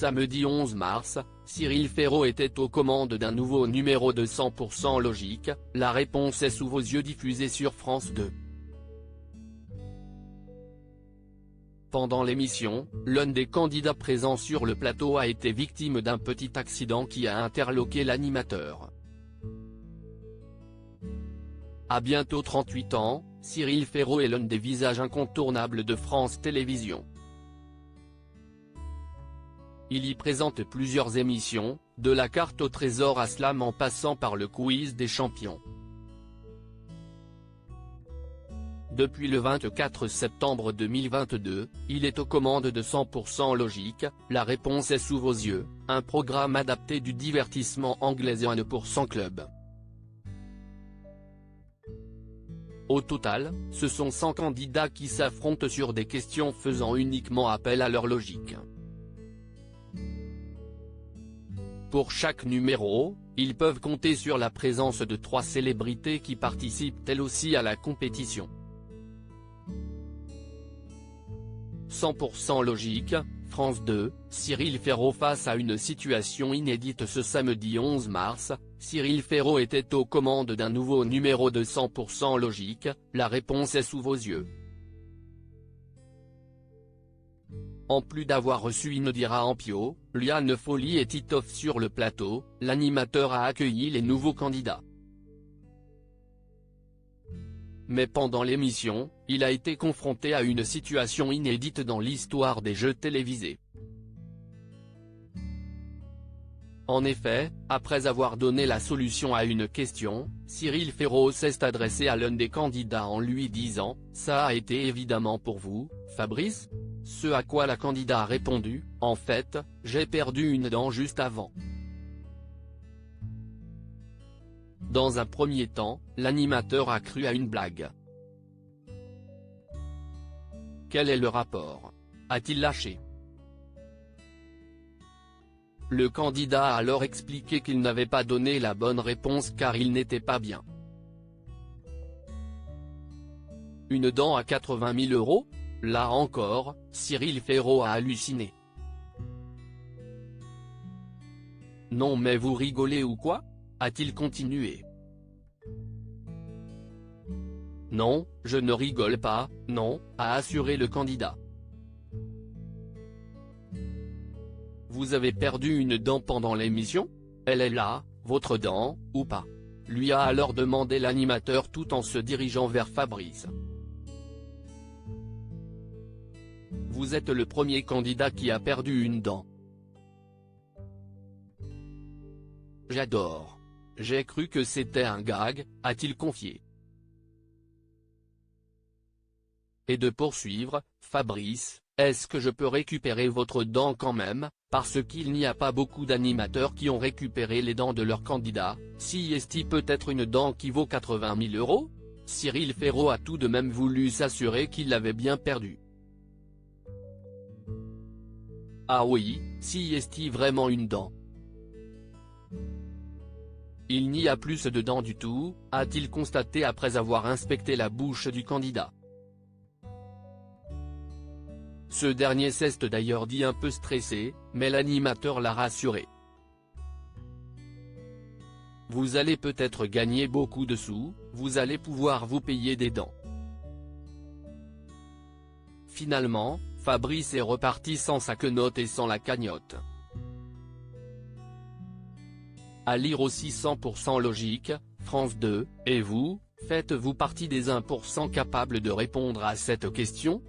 Samedi 11 mars, Cyril Ferraud était aux commandes d'un nouveau numéro de 100% logique, la réponse est sous vos yeux diffusé sur France 2. Pendant l'émission, l'un des candidats présents sur le plateau a été victime d'un petit accident qui a interloqué l'animateur. À bientôt 38 ans, Cyril Ferraud est l'un des visages incontournables de France Télévisions. Il y présente plusieurs émissions, de la carte au trésor à Slam en passant par le quiz des champions. Depuis le 24 septembre 2022, il est aux commandes de 100% logique, la réponse est sous vos yeux, un programme adapté du divertissement anglais et 1% club. Au total, ce sont 100 candidats qui s'affrontent sur des questions faisant uniquement appel à leur logique. Pour chaque numéro, ils peuvent compter sur la présence de 3 célébrités qui participent elles aussi à la compétition. 100% logique, France 2, Cyril Ferraud face à une situation inédite ce samedi 11 mars, Cyril Ferraud était aux commandes d'un nouveau numéro de 100% logique, la réponse est sous vos yeux. En plus d'avoir reçu Indira Ampio, Liane Folly et Titoff sur le plateau, l'animateur a accueilli les nouveaux candidats. Mais pendant l'émission, il a été confronté à une situation inédite dans l'histoire des jeux télévisés. En effet, après avoir donné la solution à une question, Cyril Ferraud s'est adressé à l'un des candidats en lui disant « Ça a été évidemment pour vous, Fabrice ?» Ce à quoi la candidate a répondu « En fait, j'ai perdu une dent juste avant ». Dans un premier temps, l'animateur a cru à une blague. Quel est le rapport? A-t-il lâché? Le candidat a alors expliqué qu'il n'avait pas donné la bonne réponse car il n'était pas bien. Une dent à 80 000 €? Là encore, Cyril Ferraud a halluciné. Non mais vous rigolez ou quoi? A-t-il continué. Non, je ne rigole pas, non, a assuré le candidat. Vous avez perdu une dent pendant l'émission? Elle est là, votre dent, ou pas? Lui a alors demandé l'animateur tout en se dirigeant vers Fabrice. Vous êtes le premier candidat qui a perdu une dent. J'adore. J'ai cru que c'était un gag, a-t-il confié. Et de poursuivre, Fabrice, est-ce que je peux récupérer votre dent quand même, parce qu'il n'y a pas beaucoup d'animateurs qui ont récupéré les dents de leurs candidats, si est-il peut-être une dent qui vaut 80 000 €? Cyril Ferraud a tout de même voulu s'assurer qu'il l'avait bien perdu. Ah oui, si est-il vraiment une dent? Il n'y a plus de dents du tout, a-t-il constaté après avoir inspecté la bouche du candidat. Ce dernier s'est d'ailleurs dit un peu stressé, mais l'animateur l'a rassuré. Vous allez peut-être gagner beaucoup de sous, vous allez pouvoir vous payer des dents. Finalement, Fabrice est reparti sans sa quenotte et sans la cagnotte. À lire aussi 100% logique, France 2, et vous, faites-vous partie des 1% capables de répondre à cette question?